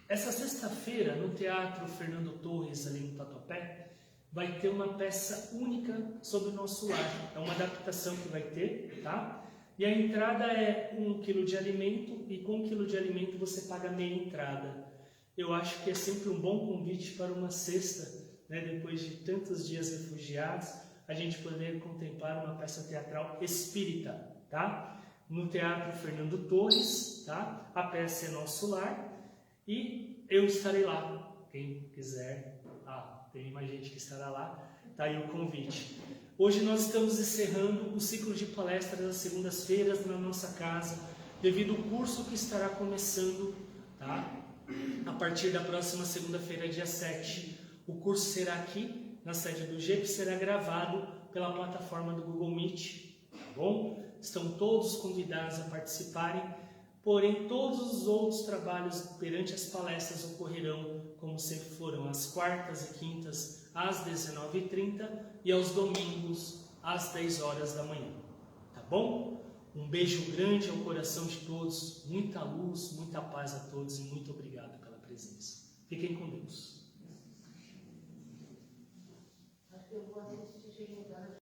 Essa sexta-feira, no Teatro Fernando Torres, ali no Tatuapé, vai ter uma peça única sobre o nosso lar. É uma adaptação que vai ter, tá? E a entrada é 1 quilo de alimento, e com 1 quilo de alimento você paga meia entrada. Eu acho que é sempre um bom convite para uma sexta, né? Depois de tantos dias refugiados, a gente poder contemplar uma peça teatral espírita, tá? No Teatro Fernando Torres, tá? A peça é Nosso Lar, e eu estarei lá. Quem quiser... tem mais gente que estará lá, tá aí o convite. Hoje nós estamos encerrando o ciclo de palestras das segundas-feiras na nossa casa, devido ao curso que estará começando, tá? A partir da próxima segunda-feira, dia 7. O curso será aqui na sede do GEP, será gravado pela plataforma do Google Meet, tá bom? Estão todos convidados a participarem, porém todos os outros trabalhos perante as palestras ocorrerão, como sempre foram, às quartas e quintas, às 19h30 e aos domingos, às 10 horas da manhã, tá bom? Um beijo grande ao coração de todos, muita luz, muita paz a todos e muito obrigado pela presença. Fiquem com Deus. Acho que eu vou assistir.